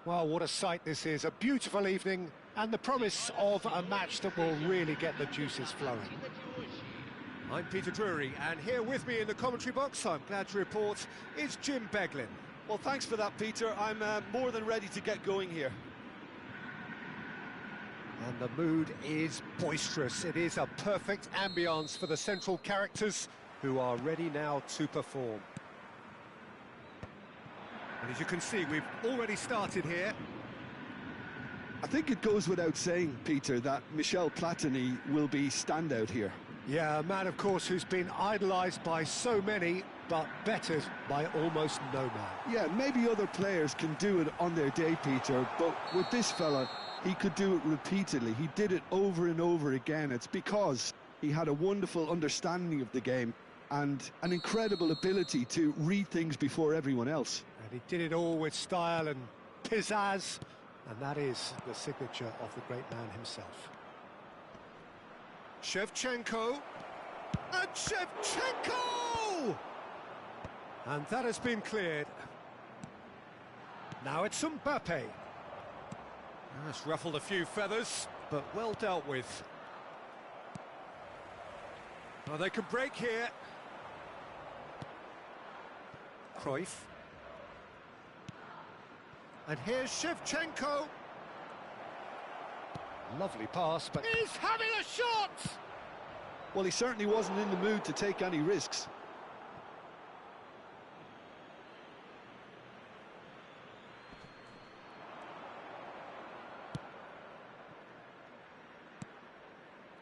Well, what a sight this is, a beautiful evening and the promise of a match that will really get the juices flowing. I'm Peter Drury, and here with me in the commentary box, I'm glad to report, is Jim Beglin. Well, thanks for that, Peter. I'm more than ready to get going here. And the mood is boisterous. It is a perfect ambience for the central characters who are ready now to perform. And as you can see, we've already started here. I think it goes without saying, Peter, that Michel Platini will be standout here. Yeah, a man, of course, who's been idolised by so many, but bettered by almost no man. Yeah, maybe other players can do it on their day, Peter, but with this fella, he could do it repeatedly. He did it over and over again. It's because he had a wonderful understanding of the game and an incredible ability to read things before everyone else. And he did it all with style and pizzazz, and that is the signature of the great man himself. Shevchenko, and Shevchenko! And that has been cleared. Now it's Mbappe. That's ruffled a few feathers, but well dealt with. Oh, they can break here. Cruyff. And here's Shevchenko. Lovely pass, but he's having a shot! Well, he certainly wasn't in the mood to take any risks.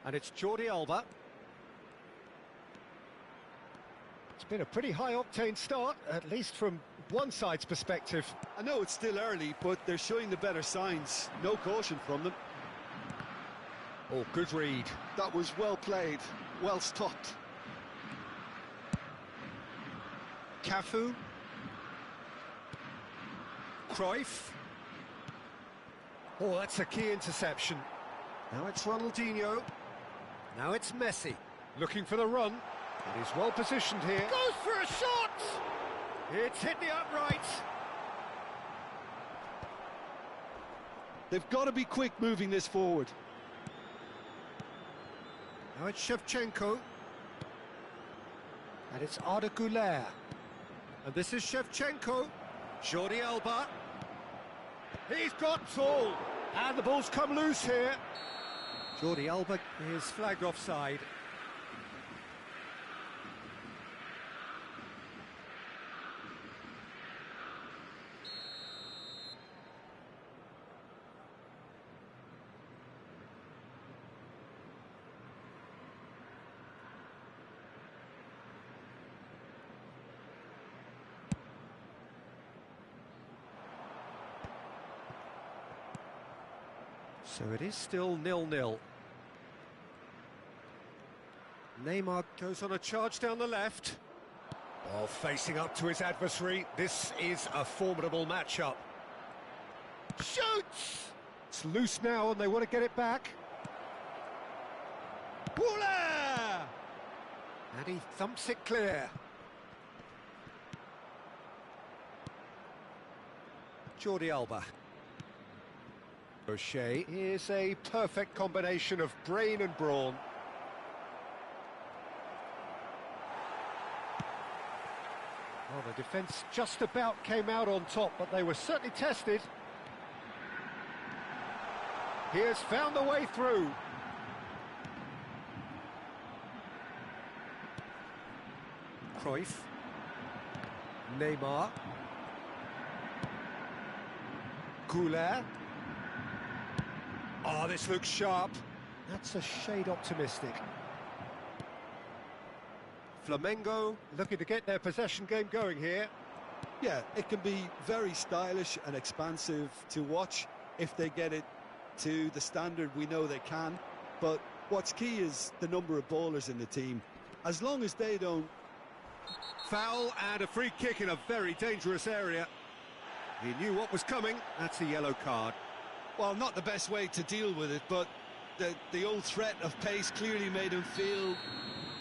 And it's Jordi Alba. It's been a pretty high-octane start, at least from one side's perspective. I know it's still early, but they're showing the better signs. No caution from them. Oh, good read. That was well played, well stopped. Cafu. Cruyff. Oh, that's a key interception. Now it's Ronaldinho. Now it's Messi. Looking for the run. And he's well positioned here. Goes for a shot! It's hit the upright. They've got to be quick moving this forward. Now it's Shevchenko. And it's Arda Güler. And this is Shevchenko. Jordi Alba. He's got tall. And the ball's come loose here. Jordi Alba is flagged offside. So it is still 0-0. Neymar goes on a charge down the left. Oh, facing up to his adversary. This is a formidable matchup. Shoots! It's loose now and they want to get it back. Woola! And he thumps it clear. Jordi Alba. O'Shea is a perfect combination of brain and brawn. Well, the defence just about came out on top, but they were certainly tested. He has found the way through. Cruyff. Neymar. Güler. Oh, this looks sharp. That's a shade optimistic. Flamengo looking to get their possession game going here. Yeah, it can be very stylish and expansive to watch if they get it to the standard we know they can. But what's key is the number of ballers in the team. As long as they don't... Foul and a free kick in a very dangerous area. He knew what was coming. That's a yellow card. Well, not the best way to deal with it, but the old threat of pace clearly made him feel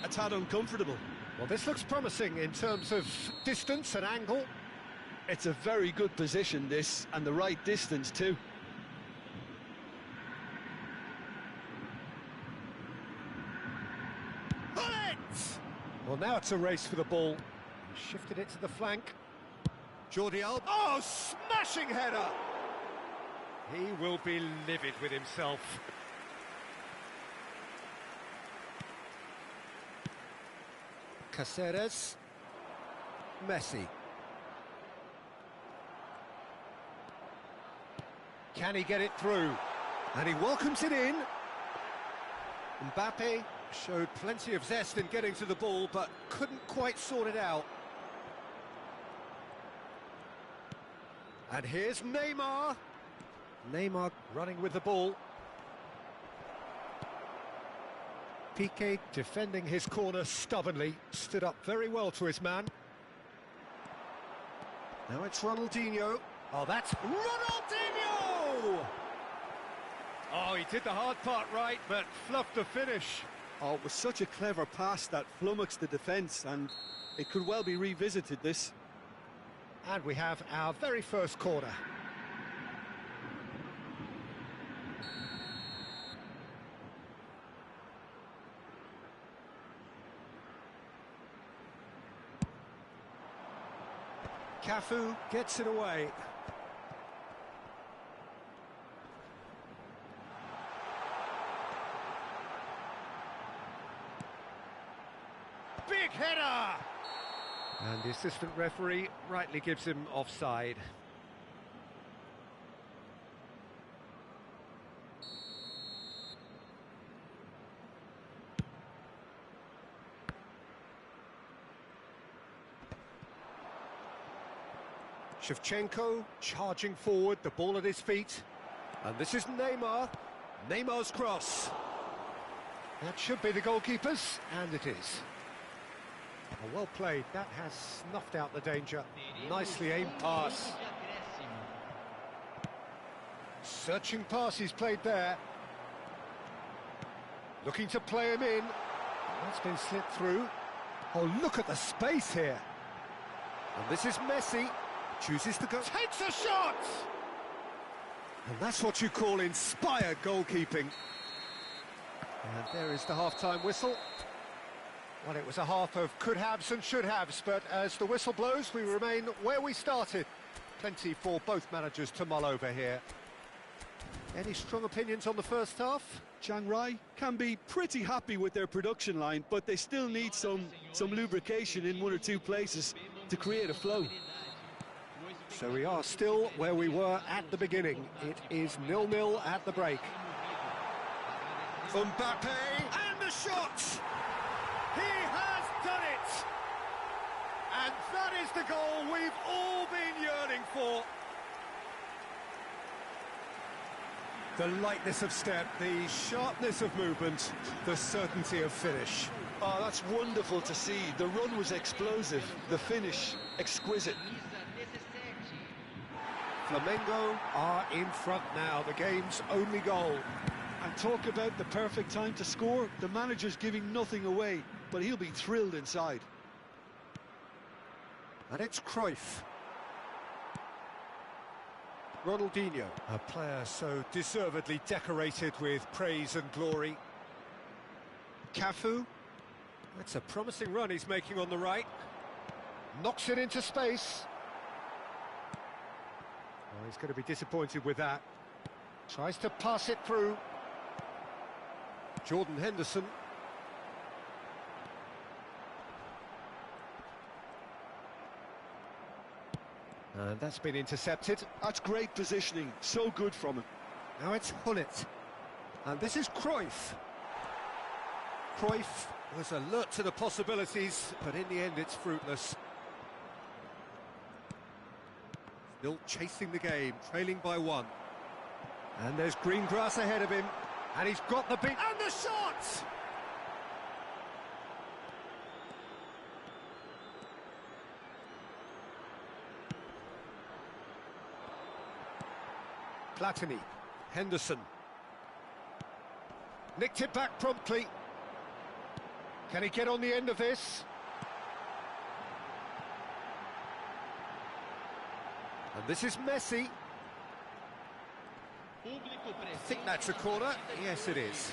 a tad uncomfortable. Well, this looks promising in terms of distance and angle. It's a very good position, this, and the right distance too. Well, now it's a race for the ball. He shifted it to the flank. Jordi Alba. Oh, smashing header! He will be livid with himself. Caceres. Messi. Can he get it through? And he welcomes it in. Mbappe showed plenty of zest in getting to the ball, but couldn't quite sort it out. And here's Neymar. Neymar running with the ball. Piqué defending his corner stubbornly, stood up very well to his man. Now it's Ronaldinho. Oh, that's Ronaldinho! Oh, he did the hard part right, but fluffed the finish. Oh, it was such a clever pass that flummoxed the defence, and it could well be revisited, this. And we have our very first corner. Cafu gets it away. Big header! And the assistant referee rightly gives him offside. Shevchenko charging forward, the ball at his feet. And this is Neymar. Neymar's cross. That should be the goalkeeper's, and it is. Oh, well played, that has snuffed out the danger. Nicely aimed pass. Searching pass he's played there. Looking to play him in. That's been slipped through. Oh, look at the space here. And this is Messi. Chooses to go. Takes a shot! And that's what you call inspired goalkeeping. And there is the half-time whistle. Well, it was a half of could-haves and should-haves, but as the whistle blows, we remain where we started. Plenty for both managers to mull over here. Any strong opinions on the first half? Chiang Rai can be pretty happy with their production line, but they still need some lubrication in one or two places to create a flow. So we are still where we were at the beginning. It is 0-0 at the break. Mbappe, and the shot! He has done it! And that is the goal we've all been yearning for. The lightness of step, the sharpness of movement, the certainty of finish. Oh, that's wonderful to see. The run was explosive, the finish exquisite. Flamengo are in front now, the game's only goal. And talk about the perfect time to score. The manager's giving nothing away, but he'll be thrilled inside. And it's Cruyff. Ronaldinho, a player so deservedly decorated with praise and glory. Cafu. That's a promising run he's making on the right. Knocks it into space. Oh, he's going to be disappointed with that. Tries to pass it through. Jordan Henderson. And that's been intercepted. That's great positioning, so good from him. Now it's Hullet. And this is Cruyff. Cruyff was alert to the possibilities, but in the end it's fruitless. Still chasing the game, trailing by one. And there's green grass ahead of him. And he's got the beat. And the shot! Platini. Henderson. Nicked it back promptly. Can he get on the end of this? And this is Messi. I think that's a corner. Yes, it is.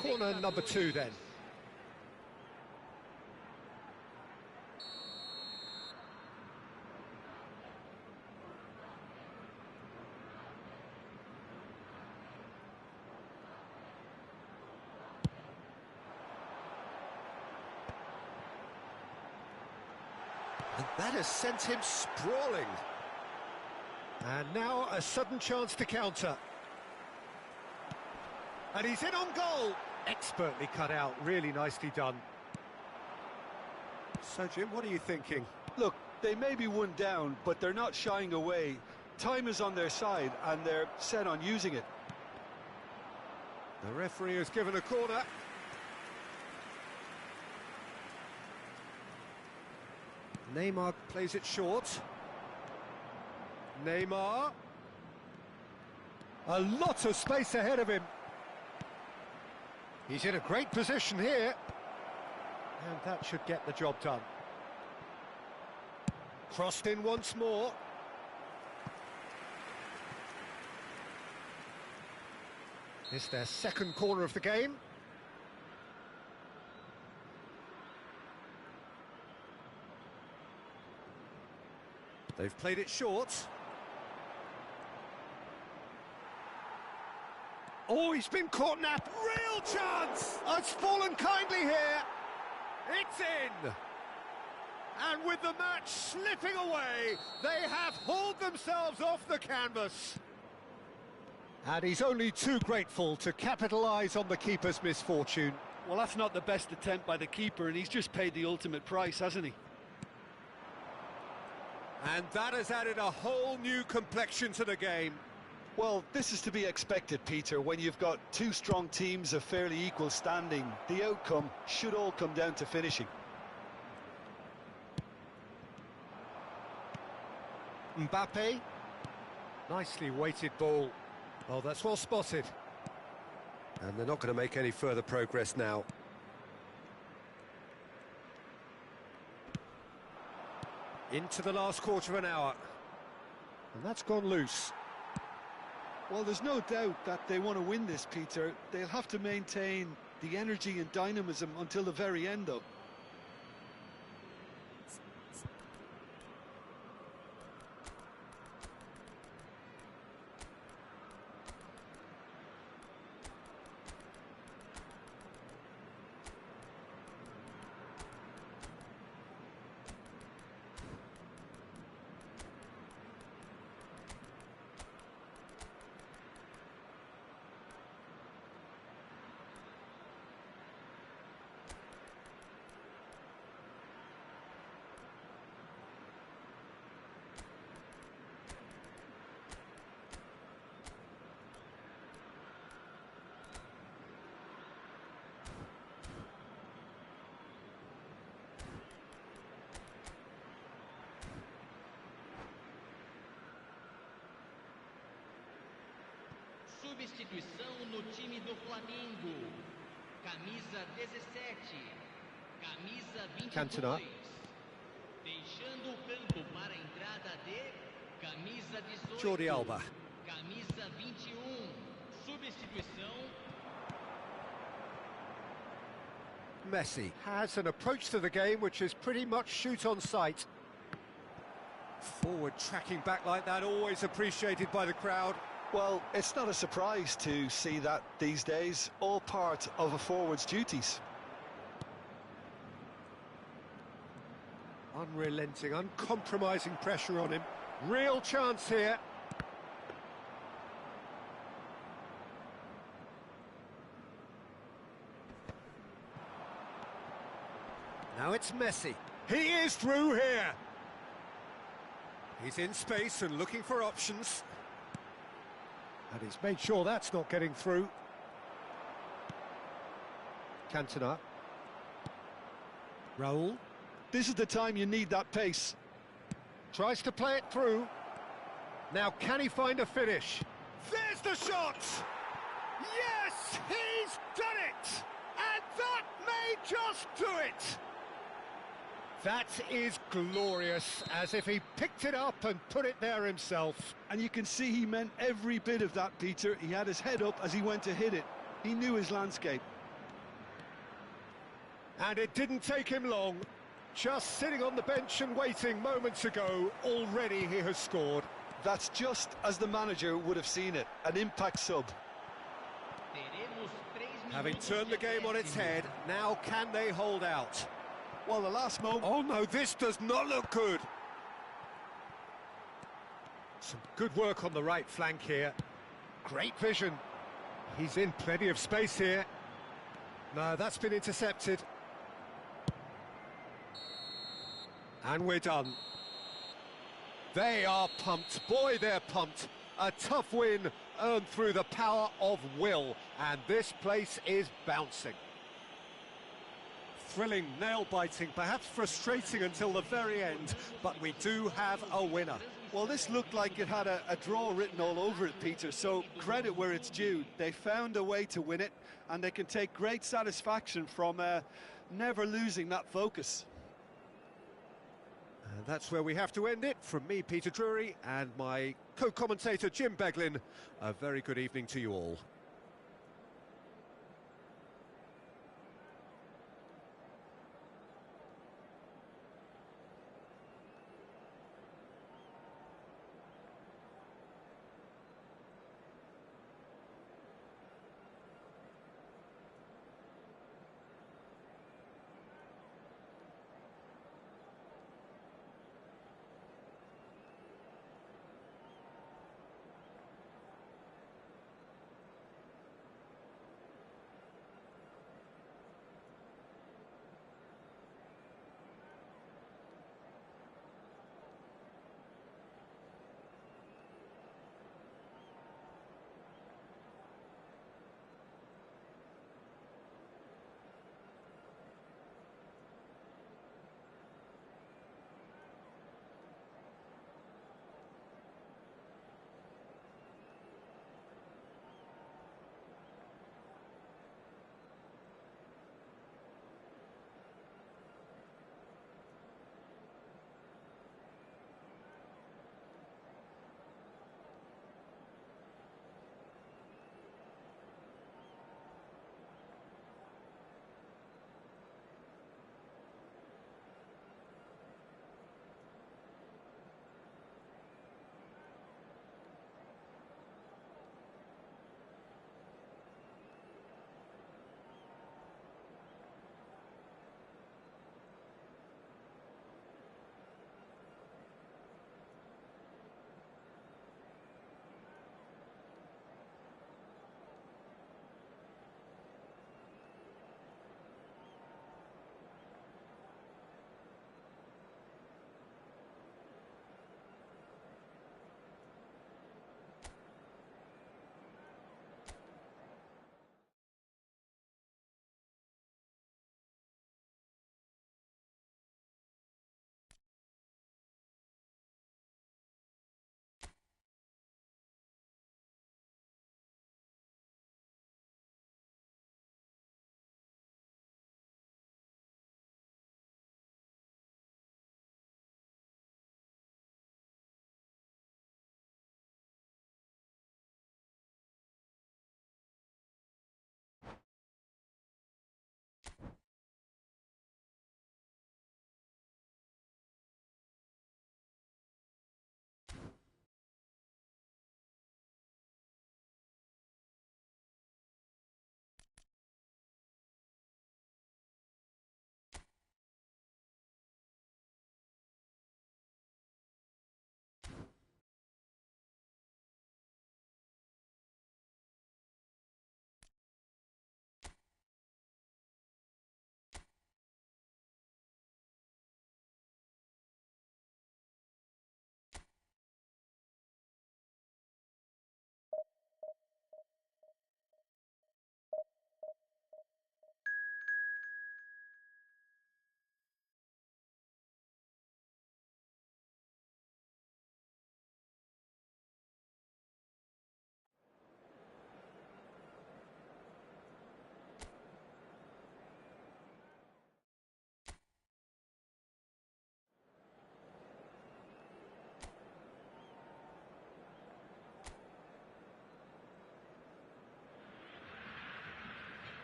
Corner number 2 then. And that has sent him sprawling. And now a sudden chance to counter. And he's in on goal. Expertly cut out, really nicely done. So, Jim, what are you thinking? Look, they may be one down, but they're not shying away. Time is on their side, and they're set on using it. The referee has given a corner. Neymar plays it short. Neymar. A lot of space ahead of him. He's in a great position here. And that should get the job done. Crossed in once more. It's their second corner of the game. They've played it short. Oh, he's been caught napped. Real chance! Oh, it's fallen kindly here. It's in. And with the match slipping away, they have hauled themselves off the canvas. And he's only too grateful to capitalise on the keeper's misfortune. Well, that's not the best attempt by the keeper, and he's just paid the ultimate price, hasn't he? And that has added a whole new complexion to the game. Well, this is to be expected, Peter. When you've got two strong teams of fairly equal standing, the outcome should all come down to finishing. Mbappe. Nicely weighted ball. Oh, that's well spotted. And they're not going to make any further progress now. Into the last quarter of an hour. And that's gone loose. Well, there's no doubt that they want to win this, Peter. They'll have to maintain the energy and dynamism until the very end, though. Substituição no time do Flamengo. Camisa 17. Camisa 22. Cantona. Deixando o campo para a entrada de camisa 18. Jordi Alba. Camisa 21. Substituição. Messi has an approach to the game which is pretty much shoot on sight. Forward tracking back like that, always appreciated by the crowd. Well, it's not a surprise to see that these days, all part of a forward's duties. Unrelenting, uncompromising pressure on him. Real chance here. Now it's Messi. He is through here. He's in space and looking for options. And he's made sure that's not getting through. Cantona. Raul. This is the time you need that pace. Tries to play it through. Now can he find a finish? There's the shot! Yes, he's done it! And that may just do it! That is glorious, as if he picked it up and put it there himself. And you can see he meant every bit of that, Peter. He had his head up as he went to hit it. He knew his landscape. And it didn't take him long. Just sitting on the bench and waiting moments ago, already he has scored. That's just as the manager would have seen it, an impact sub. Having turned the game on its head, now can they hold out? Well, the last moment... Oh no, this does not look good. Some good work on the right flank here. Great vision. He's in plenty of space here. No, that's been intercepted. And we're done. They are pumped. Boy, they're pumped. A tough win earned through the power of will. And this place is bouncing. Thrilling, nail-biting, perhaps frustrating until the very end, but we do have a winner. Well, this looked like it had a draw written all over it, Peter, so credit where it's due. They found a way to win it, and they can take great satisfaction from never losing that focus. And that's where we have to end it. From me, Peter Drury, and my co-commentator, Jim Beglin, a very good evening to you all.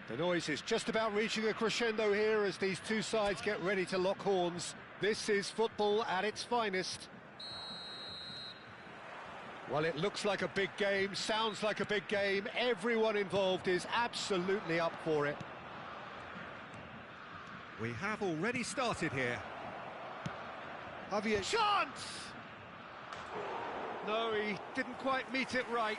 The noise is just about reaching a crescendo here as these two sides get ready to lock horns. This is football at its finest. Well, it looks like a big game, sounds like a big game. Everyone involved is absolutely up for it. We have already started here. Javier. Chance! No, he didn't quite meet it right.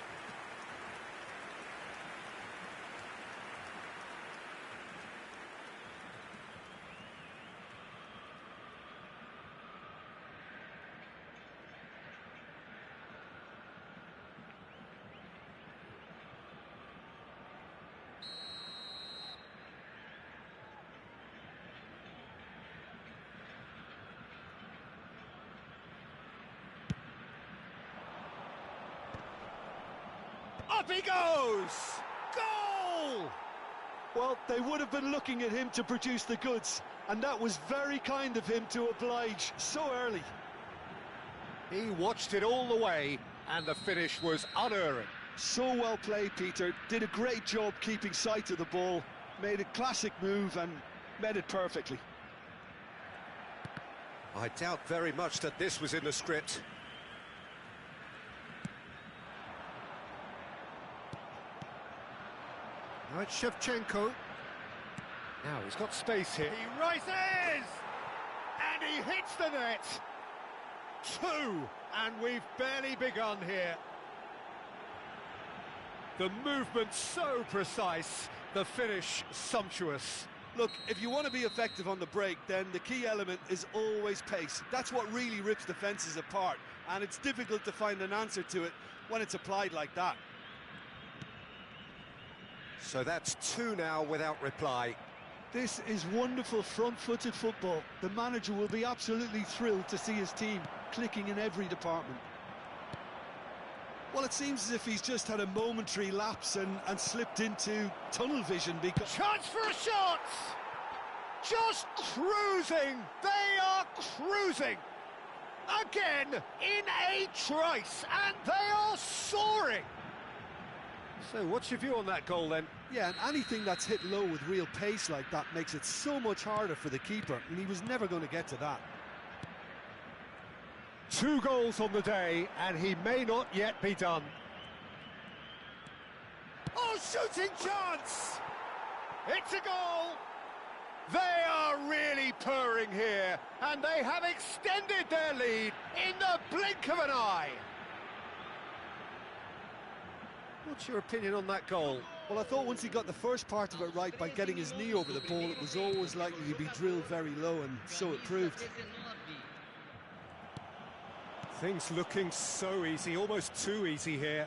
Up he goes! Goal! Well, they would have been looking at him to produce the goods, and that was very kind of him to oblige so early. He watched it all the way, and the finish was unerring. So well played, Peter. Did a great job keeping sight of the ball, made a classic move and met it perfectly. I doubt very much that this was in the script. Now it's Shevchenko. Now he's got space here. He rises! And he hits the net! 2! And we've barely begun here. The movement so precise, the finish sumptuous. Look, if you want to be effective on the break, then the key element is always pace. That's what really rips defences apart, and it's difficult to find an answer to it when it's applied like that. So that's 2 now without reply. This is wonderful front-footed football. The manager will be absolutely thrilled to see his team clicking in every department. Well, it seems as if he's just had a momentary lapse and slipped into tunnel vision because... Chance for a shot! Just cruising! They are cruising! Again, in a trice, and they are soaring! So what's your view on that goal then? Yeah, and anything that's hit low with real pace like that makes it so much harder for the keeper, and he was never going to get to that. 2 goals on the day, and he may not yet be done. Oh, shooting chance! It's a goal! They are really purring here, and they have extended their lead in the blink of an eye. What's your opinion on that goal? Well, I thought once he got the first part of it right by getting his knee over the ball, it was always likely to be drilled very low, and so it proved. Things looking so easy, almost too easy here.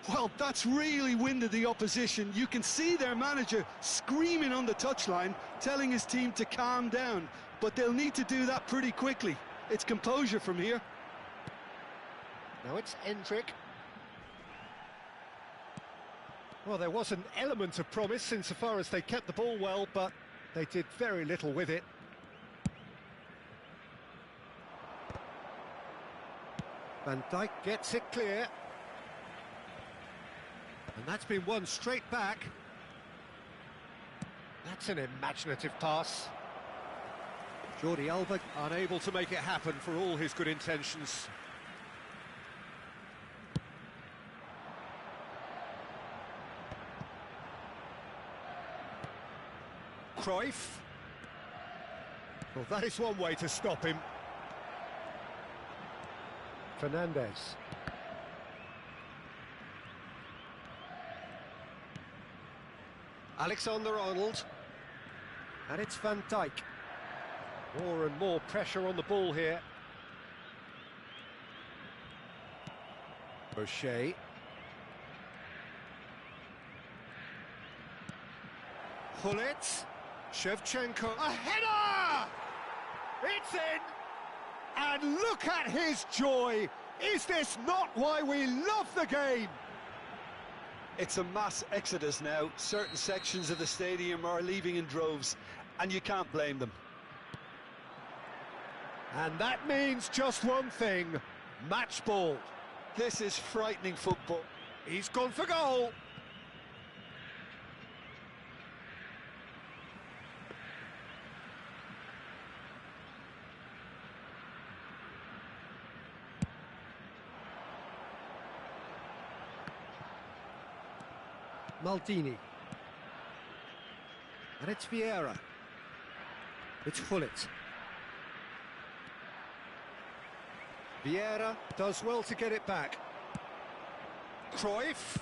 Well, that's really winded the opposition. You can see their manager screaming on the touchline, telling his team to calm down, but they'll need to do that pretty quickly. It's composure from here. Now it's Endrick. Well, there was an element of promise insofar as they kept the ball well, but they did very little with it. Van Dijk gets it clear. And that's been won straight back. That's an imaginative pass. Jordi Alba unable to make it happen for all his good intentions. Cruyff. Well, that is one way to stop him. Fernandez. Alexander-Arnold. And it's Van Dijk. More and more pressure on the ball here. O'Shea. Hullet. Shevchenko. A header! It's in! And look at his joy! Is this not why we love the game? It's a mass exodus now. Certain sections of the stadium are leaving in droves, and you can't blame them. And that means just one thing, match ball. This is frightening football. He's gone for goal. Maldini. And it's Vieira. It's Hullet. Vieira does well to get it back. Cruyff.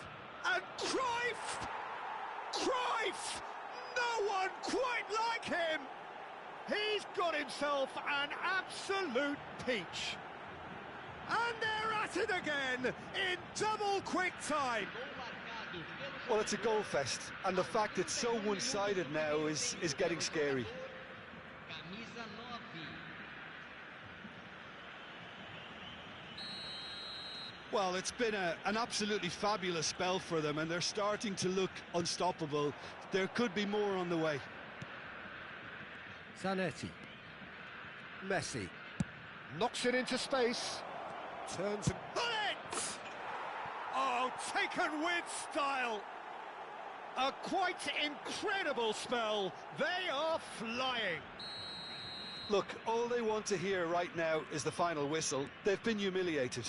And Cruyff! Cruyff! No one quite like him! He's got himself an absolute peach. And they're at it again in double quick time. Well, it's a goal fest, and the fact it's so one-sided now is getting scary. Camisa 9. Well, it's been an absolutely fabulous spell for them, and they're starting to look unstoppable. There could be more on the way. Zanetti. Messi. Knocks it into space. Turns and... Bullet! Oh, taken with style. A quite incredible spell. They are flying. Look, all they want to hear right now is the final whistle. They've been humiliated.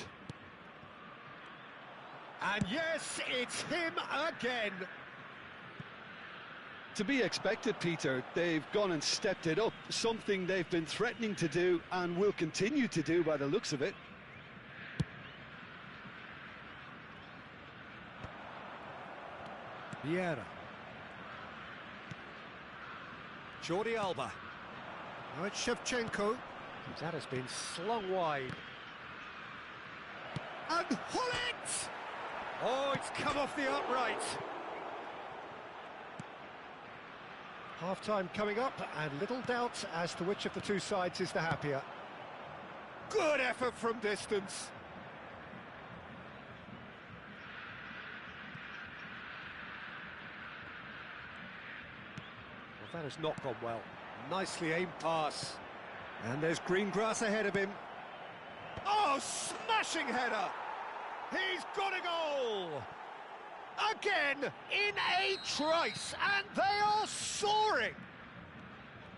And yes, it's him again. To be expected, Peter. They've gone and stepped it up, something they've been threatening to do and will continue to do by the looks of it. Vieira. Jordi Alba. Now it's Shevchenko. That has been slung wide. And Hullet! Oh, it's come off the upright. Half-time coming up, and little doubt as to which of the two sides is the happier. Good effort from distance. Well, that has not gone well. Nicely aimed pass. And there's green grass ahead of him. Oh, smashing header! He's got a goal! Again, in a trice, and they are soaring!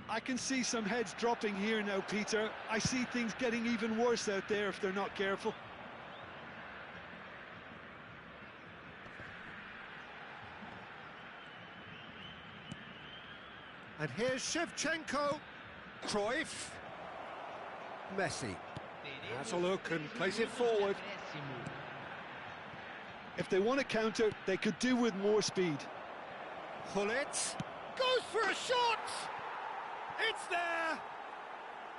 I can see some heads dropping here now, Peter. I see things getting even worse out there if they're not careful. And here's Shevchenko. Cruyff. Messi. Has a look and plays it forward. If they want to counter, they could do with more speed. Hullet goes for a shot! It's there!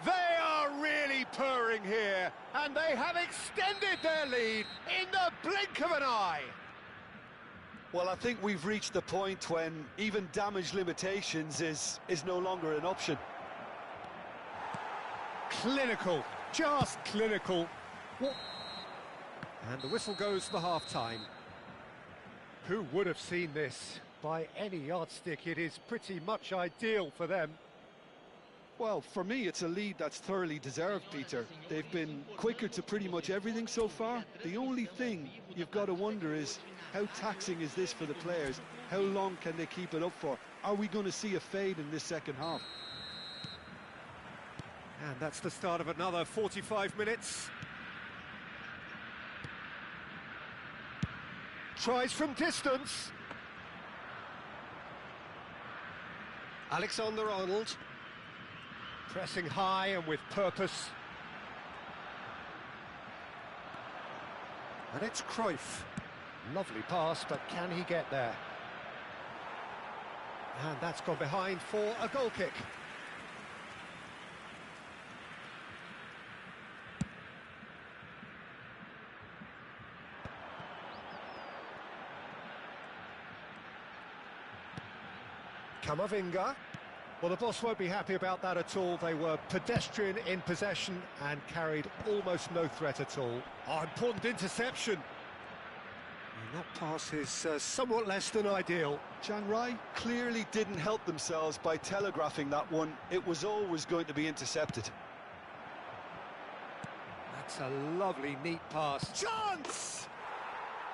They are really purring here, and they have extended their lead in the blink of an eye. Well, I think we've reached the point when even damage limitations is no longer an option. Clinical, just clinical. And the whistle goes for half-time. Who would have seen this? By any yardstick, it is pretty much ideal for them. Well, for me, it's a lead that's thoroughly deserved, Peter. They've been quicker to pretty much everything so far. The only thing you've got to wonder is, how taxing is this for the players? How long can they keep it up for? Are we going to see a fade in this second half? And that's the start of another 45 minutes. Tries from distance. Alexander-Arnold. Pressing high and with purpose. And it's Cruyff. Lovely pass, but can he get there? And that's gone behind for a goal kick. Camavinga. Well, the boss won't be happy about that at all. They were pedestrian in possession and carried almost no threat at all. Oh, important interception. And that pass is somewhat less than ideal. Chiang Rai clearly didn't help themselves by telegraphing that one. It was always going to be intercepted. That's a lovely, neat pass. Chance!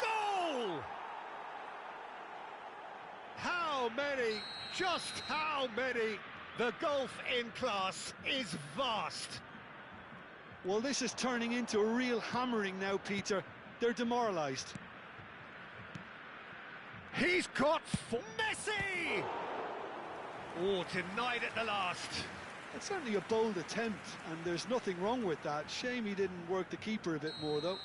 Goal! How many? Just how many? The gulf in class is vast. Well, this is turning into a real hammering now, Peter. They're demoralised. He's got Messi! Oh, denied at the last. It's certainly a bold attempt, and there's nothing wrong with that. Shame he didn't work the keeper a bit more, though.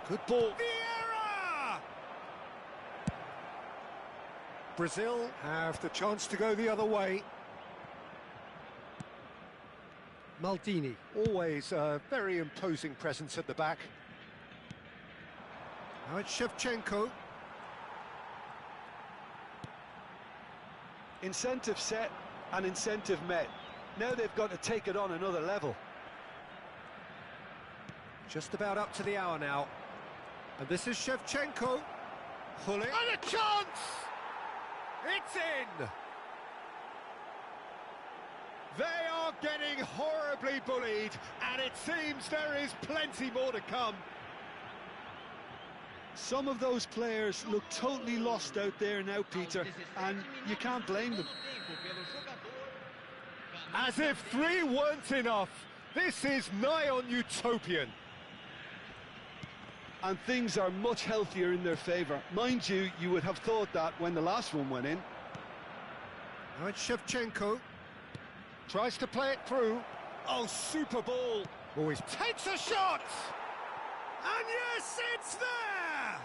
Good ball. Vieira! Brazil have the chance to go the other way. Maldini, always a very imposing presence at the back. Now it's Shevchenko. Incentive set and incentive met. Now they've got to take it on another level. Just about up to the hour now. And this is Shevchenko. Pulling. And a chance! It's in! They are getting horribly bullied, and it seems there is plenty more to come. Some of those players look totally lost out there now, Peter, and you can't blame them. As if 3 weren't enough, this is nigh on utopian. And things are much healthier in their favour. Mind you, you would have thought that when the last one went in. Now it's Shevchenko. Tries to play it through. Oh, super ball. Oh, he takes a shot! And yes, it's there!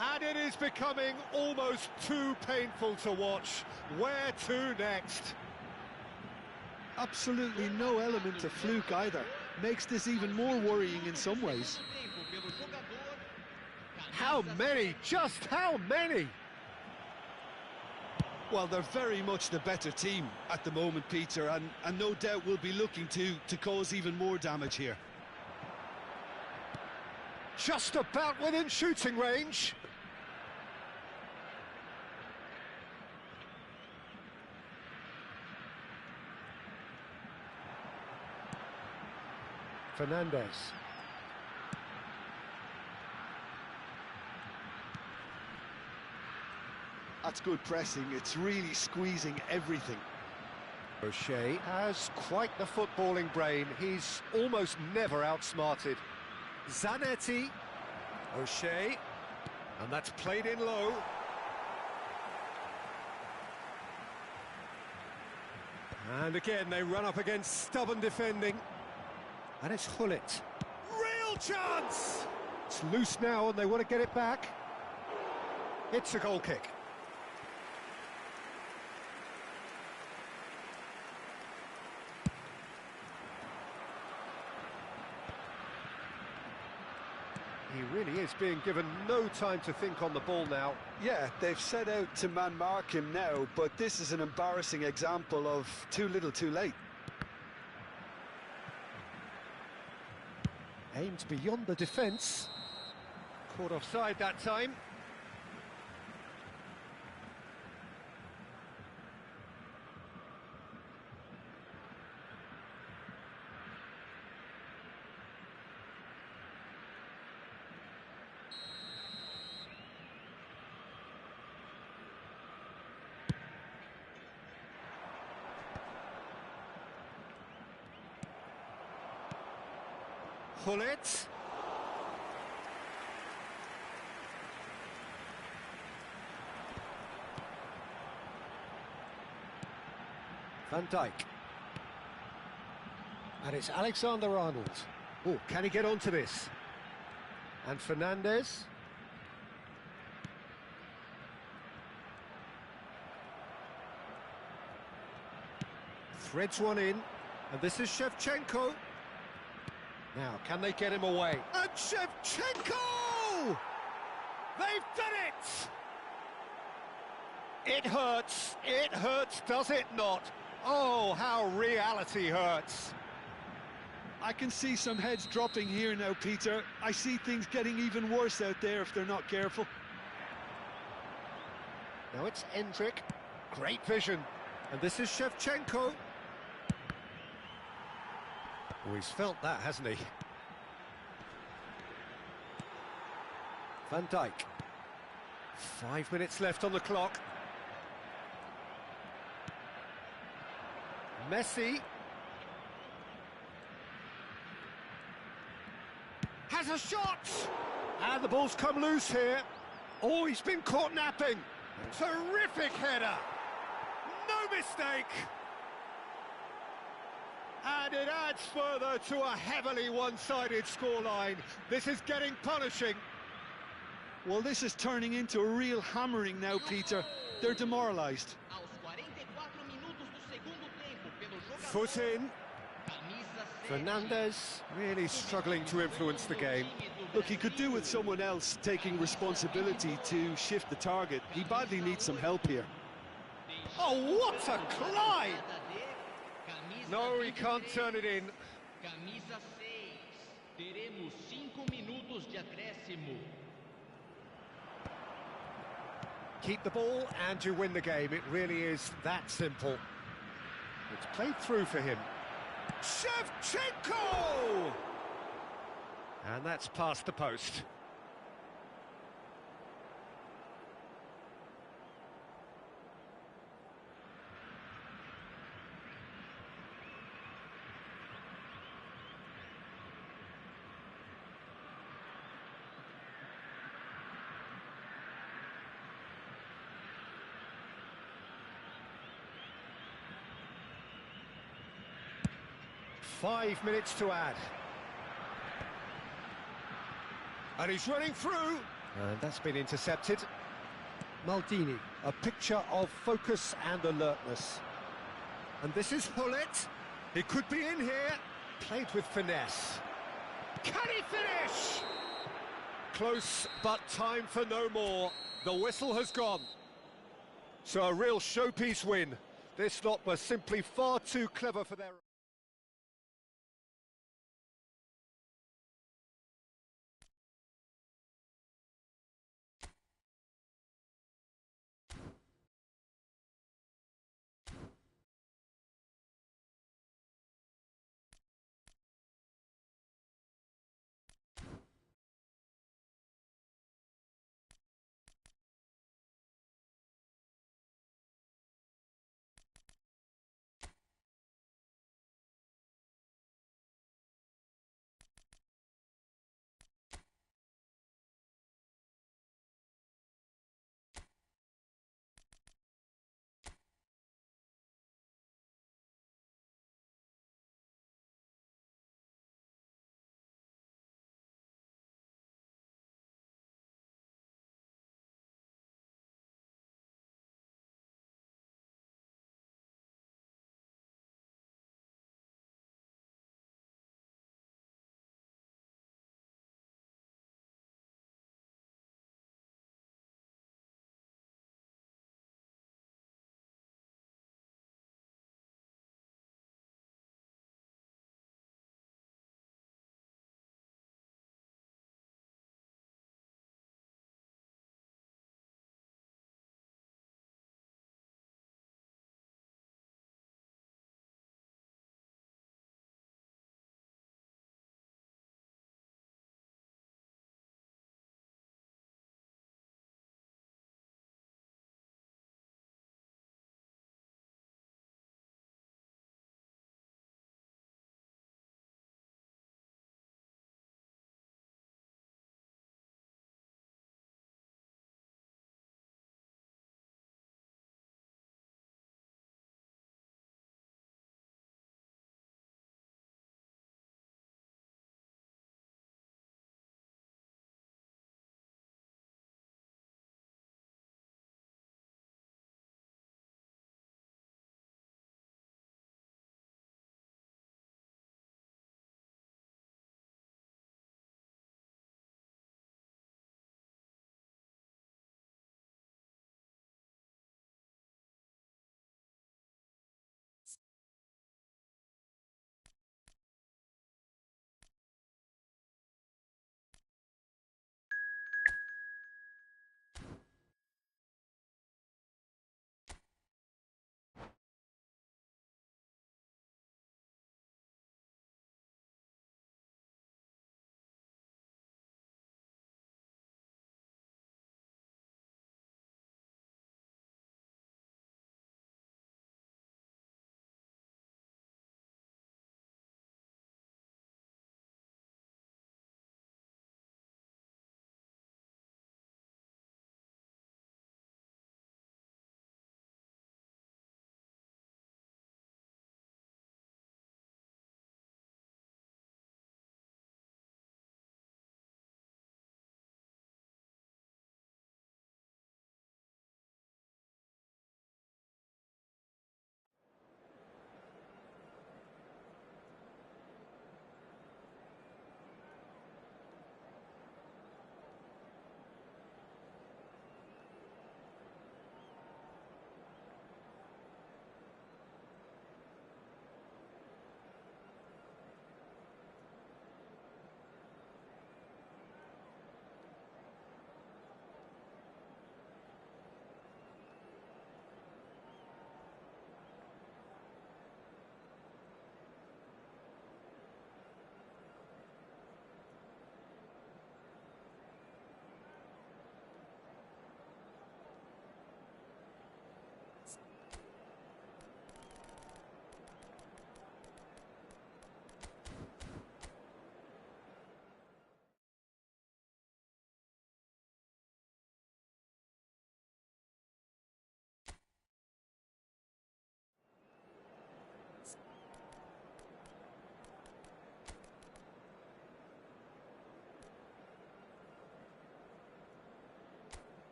And it is becoming almost too painful to watch. Where to next? Absolutely no element of fluke either. Makes this even more worrying in some ways. How many? Just how many? Well, they're very much the better team at the moment, Peter, and no doubt will be looking to cause even more damage here. Just about within shooting range. Fernandez. That's good pressing. It's really squeezing everything. O'Shea has quite the footballing brain. He's almost never outsmarted. Zanetti. O'Shea. And that's played in low. And again, they run up against stubborn defending. And it's Hullet. Real chance! It's loose now and they want to get it back. It's a goal kick. He really is being given no time to think on the ball now. Yeah, they've set out to man-mark him now, but this is an embarrassing example of too little too late. Aimed beyond the defence. Caught offside that time. Hullet. Van Dijk. And it's Alexander-Arnold. Oh, can he get onto this? And Fernandez. Threads one in. And this is Shevchenko. Now, can they get him away? And Shevchenko! They've done it! It hurts, does it not? Oh, how reality hurts. I can see some heads dropping here now, Peter. I see things getting even worse out there if they're not careful. Now it's Endrick. Great vision. And this is Shevchenko. Oh, he's felt that, hasn't he? Van Dijk. 5 minutes left on the clock. Messi has a shot! And the ball's come loose here. Oh, he's been caught napping. Terrific header. No mistake. And it adds further to a heavily one-sided scoreline. This is getting punishing. Well, this is turning into a real hammering now, Peter. They're demoralised. Aos 44 minutos do segundo tempo, pelo jogador Foot in. camisa 7. Fernandes really struggling to influence the game. Look, he could do with someone else taking responsibility to shift the target. He badly needs some help here. Oh, what a climb! No, he can't turn it in. Camisa 6. Teremos 5 minutos de acréscimo. Keep the ball and you win the game. It really is that simple. It's played through for him. Shevchenko! And that's past the post. Five minutes to add. And he's running through. And that's been intercepted. Maldini, a picture of focus and alertness. And this is Hullet. He could be in here. Played with finesse. Can he finish? Close, but time for no more. The whistle has gone. So a real showpiece win. This lot were simply far too clever for their...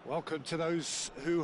Welcome to those who